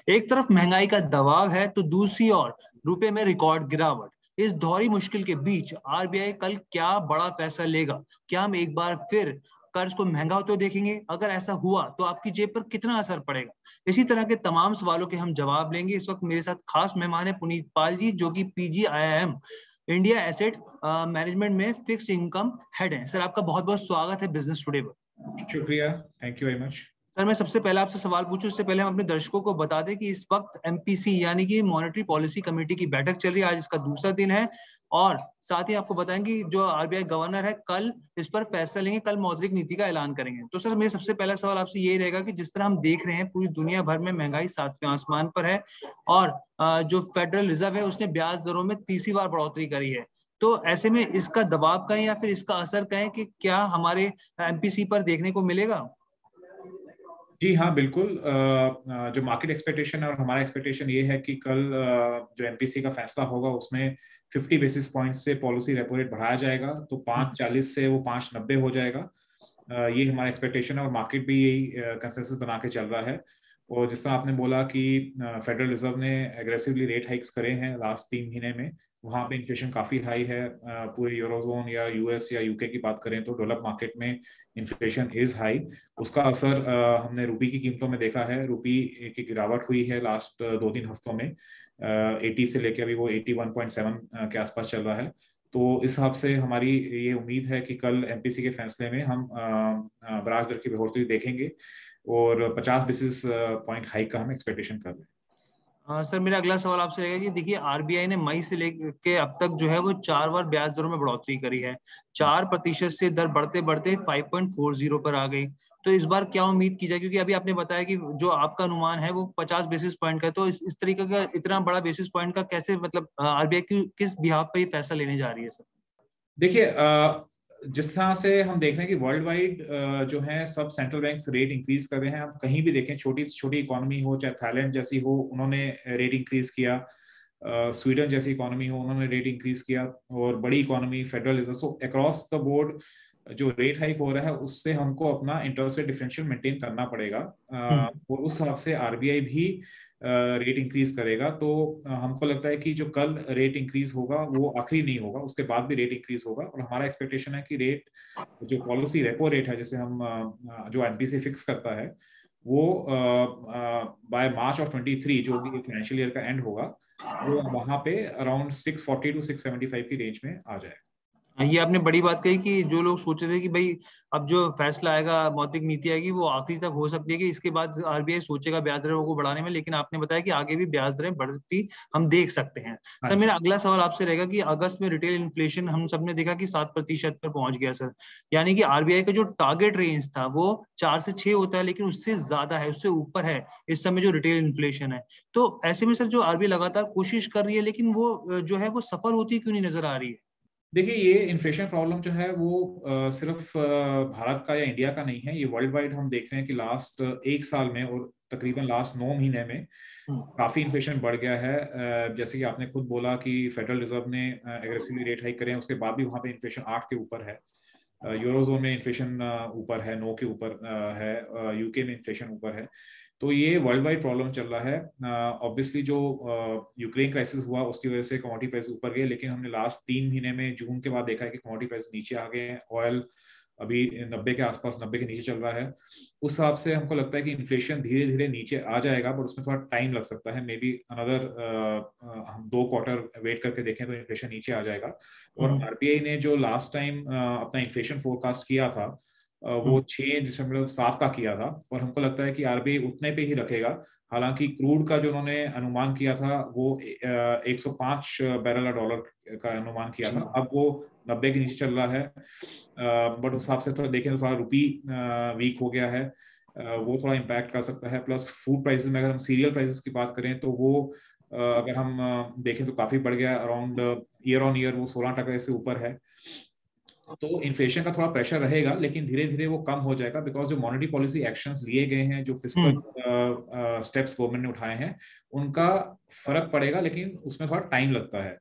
एक तरफ महंगाई का दबाव है तो दूसरी ओर रुपए में रिकॉर्ड गिरावट। इस दोहरी मुश्किल के बीच आरबीआई कल क्या बड़ा फैसला लेगा? क्या हम एक बार फिर कर्ज को महंगा होते हुए देखेंगे? अगर ऐसा हुआ तो आपकी जेब पर कितना असर पड़ेगा? इसी तरह के तमाम सवालों के हम जवाब लेंगे। इस वक्त मेरे साथ खास मेहमान है पुनीत पाल जी, जो कि पीजीआईएम इंडिया एसेट मैनेजमेंट में फिक्स्ड इनकम हेड है। सर, आपका बहुत बहुत स्वागत है बिजनेस टुडे पर। शुक्रिया, thank you very much. Sir, मैं सबसे पहले आपसे सवाल पूछूं उससे पहले हम अपने दर्शकों को बता दें कि इस वक्त एमपीसी यानी कि मॉनेटरी पॉलिसी कमेटी की बैठक चल रही है। आज इसका दूसरा दिन है और साथ ही आपको बताएंगे कि जो आरबीआई गवर्नर है कल इस पर फैसला लेंगे, कल मौद्रिक नीति का ऐलान करेंगे। तो सर, मेरा सबसे पहला सवाल आपसे यही रहेगा कि जिस तरह हम देख रहे हैं पूरी दुनिया भर में महंगाई सातवें आसमान पर है और जो फेडरल रिजर्व है उसने ब्याज दरों में तीसरी बार बढ़ोतरी करी है। तो ऐसे में इसका दबाव कहें या फिर इसका असर कहें कि क्या हमारे एमपीसी पर देखने को मिलेगा? जी हाँ, बिल्कुल। जो मार्केट एक्सपेक्टेशन है और हमारा एक्सपेक्टेशन ये है कि कल जो एमपीसी का फैसला होगा उसमें 50 बेसिस पॉइंट्स से पॉलिसी रेपो रेट बढ़ाया जाएगा, तो 5.40 से वो 5.90 हो जाएगा। ये हमारा एक्सपेक्टेशन है और मार्केट भी यही कंसेंसस बना के चल रहा है। और जिस तरह आपने बोला कि फेडरल रिजर्व ने एग्रेसिवली रेट हाइक्स करे हैं लास्ट 3 महीने में, वहाँ पे इन्फ्लेशन काफ़ी हाई है। पूरे यूरोजोन या यूएस या यूके की बात करें तो डेवलप मार्केट में इन्फ्लेशन इज हाई। उसका असर हमने रुपी की कीमतों में देखा है। रुपी की गिरावट हुई है लास्ट 2-3 हफ्तों में, 80 से लेकर अभी वो 81.7 के आसपास चल रहा है। तो इस हिसाब से हमारी ये उम्मीद है कि कल एमपीसी के फैसले में हम ब्याज दर की बढ़ोतरी देखेंगे और 50 बेसिस पॉइंट हाइक का हम एक्सपेक्टेशन कर रहे हैं। सर, मेरा अगला सवाल आपसे रहेगा कि देखिए आरबीआई ने मई से लेकर अब तक जो है वो 4 बार ब्याज दरों में बढ़ोतरी करी है। 4% से दर बढ़ते बढ़ते 5.40 पर आ गई। तो इस बार क्या उम्मीद की जाए, क्योंकि अभी आपने बताया कि जो आपका अनुमान है वो 50 बेसिस पॉइंट का है। तो इस तरीके का इतना बड़ा बेसिस पॉइंट का कैसे, मतलब आरबीआई किस बिहाफ पर ये फैसला लेने जा रही है सर? देखिए, जिस तरह से हम देख रहे हैं कि वर्ल्ड वाइड जो है सब सेंट्रल बैंक्स रेट इंक्रीज कर रहे हैं। आप कहीं भी देखें, छोटी छोटी इकोनॉमी हो चाहे थाईलैंड जैसी हो, उन्होंने रेट इंक्रीज किया। स्वीडन जैसी इकोनॉमी हो, उन्होंने रेट इंक्रीज किया। और बड़ी economy federal reserve, so across the board जो रेट हाइक हो रहा है उससे हमको अपना इंटरेस्ट रेट डिफरेंशियल मेंटेन करना पड़ेगा। और उस हिसाब से आरबीआई भी रेट इंक्रीज करेगा। तो हमको लगता है कि जो कल रेट इंक्रीज होगा वो आखिरी नहीं होगा, उसके बाद भी रेट इंक्रीज होगा। और हमारा एक्सपेक्टेशन है कि रेट जो पॉलिसी रेपो रेट है, जैसे हम जो एनपीसी फिक्स करता है, वो बाय मार्च ऑफ 23 जो भी फाइनेंशियल ईयर का एंड होगा, वो वहां पे अराउंड 640 टू 675 की रेंज में आ जाएगा। ये आपने बड़ी बात कही कि जो लोग सोच रहे थे कि भाई अब जो फैसला आएगा, मौद्रिक नीति आएगी, वो आखिरी तक हो सकती है कि इसके बाद आरबीआई सोचेगा ब्याज दरों को बढ़ाने में, लेकिन आपने बताया कि आगे भी ब्याज दरें बढ़ती हम देख सकते हैं। हाँ सर, जी। मेरा अगला सवाल आपसे रहेगा कि अगस्त में रिटेल इन्फ्लेशन हम सबने देखा कि 7% पर पहुंच गया सर। यानी कि आरबीआई का जो टारगेट रेंज था वो 4 से 6 होता है, लेकिन उससे ज्यादा है, उससे ऊपर है इस समय जो रिटेल इन्फ्लेशन है। तो ऐसे में सर जो आरबीआई लगातार कोशिश कर रही है, लेकिन वो जो है वो सफल होती क्यों नहीं नजर आ रही है? देखिए, ये इन्फ्लेशन प्रॉब्लम जो है वो सिर्फ भारत का या इंडिया का नहीं है। ये वर्ल्ड वाइड हम देख रहे हैं कि लास्ट 1 साल में और तकरीबन लास्ट 9 महीने में काफी इन्फ्लेशन बढ़ गया है। जैसे कि आपने खुद बोला कि फेडरल रिजर्व ने एग्रेसिवली रेट हाइक करे हैं, उसके बाद भी वहां पे इन्फ्लेशन 8 के ऊपर है। यूरोजोन में इन्फ्लेशन ऊपर है, 9 के ऊपर है। यूके में इन्फ्लेशन ऊपर है। तो ये वर्ल्ड वाइड प्रॉब्लम चल रहा है। ऑब्वियसली जो यूक्रेन क्राइसिस हुआ उसकी वजह से कमोडिटी प्राइस ऊपर गए, लेकिन हमने लास्ट 3 महीने में जून के बाद देखा है कि कमोडिटी प्राइस नीचे आ गए हैं। ऑयल अभी 90 के आसपास, 90 के नीचे चल रहा है। उस हिसाब से हमको लगता है कि इन्फ्लेशन धीरे धीरे नीचे आ जाएगा, बट उसमें थोड़ा टाइम लग सकता है। मे बी अनदर हम 2 क्वार्टर वेट करके देखें तो इन्फ्लेशन नीचे आ जाएगा। और आरबीआई ने जो लास्ट टाइम अपना इन्फ्लेशन फोरकास्ट किया था, वो 6.7 का किया था, और हमको लगता है कि आरबीआई उतने पे ही रखेगा। हालांकि क्रूड का जो उन्होंने अनुमान किया था वो 105 बैरल डॉलर का अनुमान किया था, अब वो 90 के नीचे चल रहा है। बट उस हिसाब से थोड़ा देखें तो थोड़ा रुपी वीक हो गया है। वो थोड़ा इम्पैक्ट कर सकता है। प्लस फूड प्राइसेस में अगर हम सीरियल प्राइसेस की बात करें तो वो अगर हम देखें तो काफी बढ़ गया, अराउंड ईयर ऑन ईयर वो 16% से ऊपर है। तो इन्फ्लेशन का थोड़ा प्रेशर रहेगा, लेकिन धीरे धीरे वो कम हो जाएगा, बिकॉज जो मॉनेटरी पॉलिसी एक्शंस लिए गए हैं, जो फिस्कल स्टेप्स गवर्नमेंट ने उठाए हैं, उनका फर्क पड़ेगा, लेकिन उसमें थोड़ा टाइम लगता है।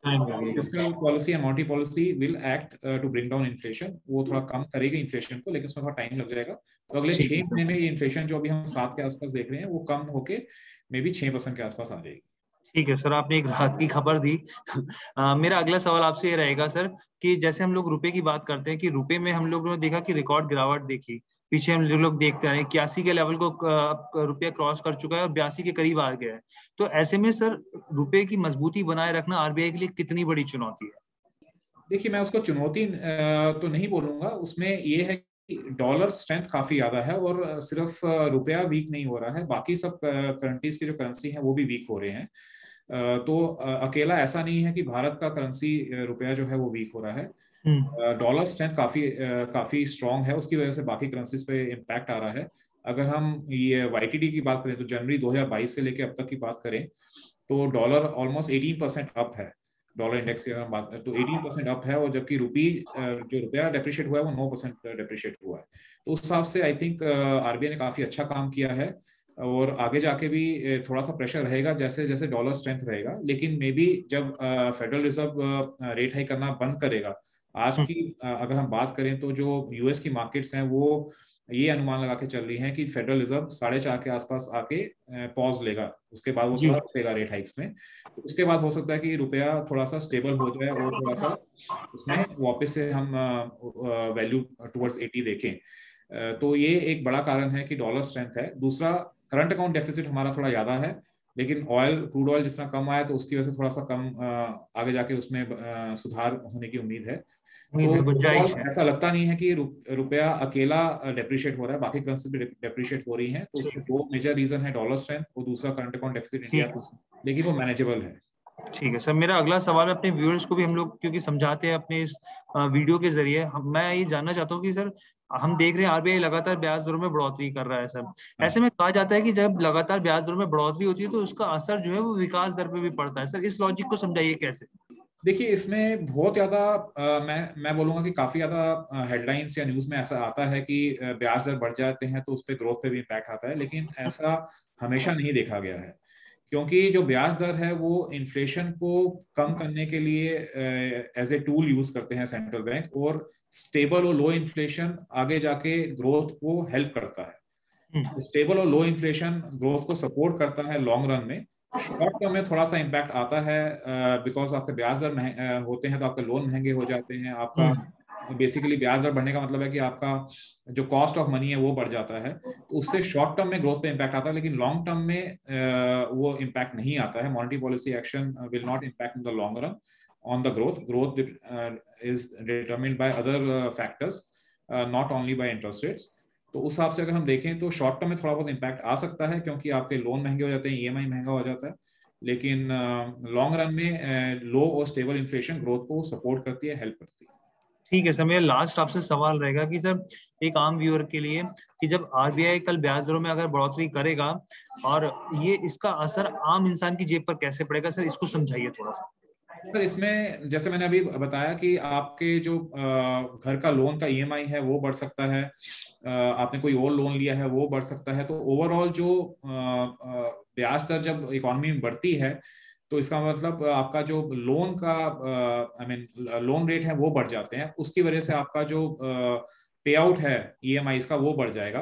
Fiscal policy and monetary policy will act to bring down inflation, वो थोड़ा कम करेगी इन्फ्लेशन को, लेकिन उसमें थोड़ा टाइम लग जाएगा। तो अगले 6 महीने में ये इन्फ्लेशन जो अभी हम 7 के आसपास देख रहे हैं वो कम होके मे बी 6% के आसपास आ जाएगी। ठीक है सर, आपने एक राहत की खबर दी। मेरा अगला सवाल आपसे ये रहेगा सर कि जैसे हम लोग रुपए की बात करते हैं कि रुपए में हम लोगों ने देखा कि रिकॉर्ड गिरावट देखी, पीछे हम लोग देखते हैं 81 के लेवल को रुपया क्रॉस कर चुका है और 82 के करीब आ गया है। तो ऐसे में सर रुपए की मजबूती बनाए रखना आरबीआई के लिए कितनी बड़ी चुनौती है? देखिए, मैं उसको चुनौती तो नहीं बोलूंगा, उसमें ये है कि डॉलर स्ट्रेंथ काफी ज्यादा है और सिर्फ रुपया वीक नहीं हो रहा है, बाकी सब कंट्रीज की जो करेंसी है वो भी वीक हो रहे हैं। तो अकेला ऐसा नहीं है कि भारत का करेंसी रुपया जो है वो वीक हो रहा है। डॉलर स्ट्रेंथ काफी स्ट्रांग है, उसकी वजह से बाकी करेंसीज पे इम्पैक्ट आ रहा है। अगर हम ये वाईटीडी की बात करें तो जनवरी 2022 से लेकर अब तक की बात करें तो डॉलर ऑलमोस्ट 18% अप है। डॉलर इंडेक्स की अगर हम बात करें तो 18% अप है, और जबकि जो रुपया डेप्रिशिएट हुआ है वो 9% डेप्रिशिएट हुआ है। तो उस हिसाब से आई थिंक आरबीआई ने काफी अच्छा काम किया है, और आगे जाके भी थोड़ा सा प्रेशर रहेगा जैसे जैसे डॉलर स्ट्रेंथ रहेगा। लेकिन मे बी जब फेडरल रिजर्व रेट हाइक करना बंद करेगा, आज की अगर हम बात करें तो जो यूएस की मार्केट्स हैं वो ये अनुमान लगा के चल रही हैं कि फेडरल रिजर्व 4.5 के आसपास आके पॉज लेगा, उसके बाद वो थोड़ा रुकेगा रेट हाइक्स में। तो उसके बाद हो सकता है कि रुपया थोड़ा सा स्टेबल हो जाए और थोड़ा सा उसमें वापस से हम वैल्यू टुवर्ड्स 80 देखें। तो ये एक बड़ा कारण है कि डॉलर स्ट्रेंथ है। दूसरा, करंट अकाउंट डेफिसिट हमारा थोड़ा ज्यादा है, लेकिन क्रूड ऑयल जितना कम आया तो उसकी वजह से थोड़ा सा कम आगे जाके उसमें सुधार होने की उम्मीद है। तो ऐसा लगता नहीं है कि रुपया अकेला डेप्रिशिएट हो रहा है, बाकी करेंसी भी डेप्रिशिएट हो रही हैं। तो उसके दो मेजर रीजन है, डॉलर स्ट्रेंथ और दूसरा करंट अकाउंट डेफिसिट इंडिया का, लेकिन वो मैनेजेबल है। ठीक है सर, मेरा अगला सवाल अपने व्यूअर्स को भी हम लोग क्योंकि समझाते हैं अपने इस वीडियो के जरिए, मैं ये जानना चाहता हूँ कि सर हम देख रहे हैं आरबीआई लगातार ब्याज दरों में बढ़ोतरी कर रहा है सर। ऐसे में कहा जाता है कि जब लगातार ब्याज दरों में बढ़ोतरी होती है तो उसका असर जो है वो विकास दर पे भी पड़ता है। सर इस लॉजिक को समझाइए कैसे। देखिए, इसमें बहुत ज्यादा मैं बोलूंगा कि काफी ज्यादा हेडलाइंस या न्यूज में ऐसा आता है कि ब्याज दर बढ़ जाते हैं तो उस पर ग्रोथ पे भी इम्पैक्ट आता है, लेकिन ऐसा हमेशा नहीं देखा गया है। क्योंकि जो ब्याज दर है वो इन्फ्लेशन को कम करने के लिए एज ए टूल यूज करते हैं सेंट्रल बैंक, और स्टेबल और लो इन्फ्लेशन आगे जाके ग्रोथ को हेल्प करता है। स्टेबल और लो इन्फ्लेशन ग्रोथ को सपोर्ट करता है लॉन्ग रन में। शॉर्ट टर्म में थोड़ा सा इम्पैक्ट आता है बिकॉज आपके ब्याज दर होते हैं तो आपके लोन महंगे हो जाते हैं। आपका बेसिकली ब्याज दर बढ़ने का मतलब है कि आपका जो कॉस्ट ऑफ मनी है वो बढ़ जाता है, तो उससे शॉर्ट टर्म में ग्रोथ पे इम्पैक्ट आता है, लेकिन लॉन्ग टर्म में वो इम्पैक्ट नहीं आता है। Monetary policy action will not impact in the long run on the growth is determined by other factors, not only by interest rates. तो उस हिसाब से अगर हम देखें तो शॉर्ट टर्म में थोड़ा बहुत इम्पैक्ट आ सकता है क्योंकि आपके लोन महंगे हो जाते हैं, ईएमआई महंगा हो जाता है, लेकिन लॉन्ग रन में लो और स्टेबल इन्फ्लेशन ग्रोथ को सपोर्ट करती है, हेल्प करती है। ठीक है सर, मेरा लास्ट आपसे सवाल रहेगा कि सर एक आम व्यूअर के लिए कि जब आरबीआई कल ब्याज दरों में अगर बढ़ोतरी करेगा और ये इसका असर आम इंसान की जेब पर कैसे पड़ेगा, सर इसको समझाइए थोड़ा सा। सर इसमें जैसे मैंने अभी बताया कि आपके जो घर का लोन का ईएमआई है वो बढ़ सकता है, आपने कोई और लोन लिया है वो बढ़ सकता है। तो ओवरऑल जो ब्याज दर जब इकोनॉमी में बढ़ती है तो इसका मतलब आपका जो लोन का लोन रेट है वो बढ़ जाते हैं, उसकी वजह से आपका जो पे आउट है ईएमआई का वो बढ़ जाएगा।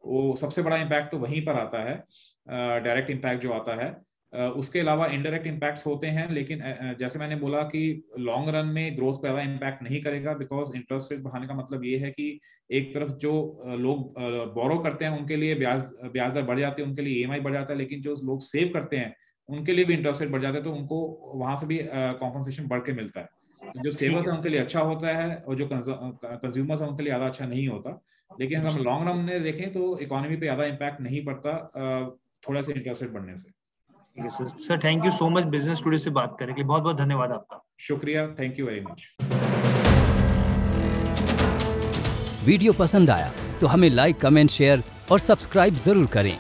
वो सबसे बड़ा इम्पैक्ट तो वहीं पर आता है, डायरेक्ट इम्पैक्ट जो आता है। उसके अलावा इनडायरेक्ट इम्पैक्ट्स होते हैं, लेकिन जैसे मैंने बोला कि लॉन्ग रन में ग्रोथ को ज़्यादा इम्पैक्ट नहीं करेगा, बिकॉज इंटरेस्ट रेट बढ़ाने का मतलब ये है कि एक तरफ जो लोग बोरो करते हैं उनके लिए ब्याज दर बढ़ जाती है, उनके लिए ईएमआई बढ़ जाता है, लेकिन जो लोग सेव करते हैं उनके लिए भी इंटरेस्ट रेट बढ़ जाता है, तो उनको वहां से भी कॉम्पनसेशन बढ़ के मिलता है। तो जो सेवर्स है उनके लिए अच्छा होता है और जो कंज्यूमर्स है उनके लिए ज़्यादा अच्छा नहीं होता। लेकिन अगर हम लॉन्ग रन में देखें तो इकोनॉमी पे ज़्यादा इम्पैक्ट नहीं पड़ता थोड़ा सा इंटरेस्ट रेट बढ़ने से। ठीक है sir, thank you so much business today से बात करने के लिए, बहुत बहुत धन्यवाद आपका। शुक्रिया, thank you very much. Video पसंद आया तो हमें लाइक, कमेंट, शेयर और सब्सक्राइब जरूर करें।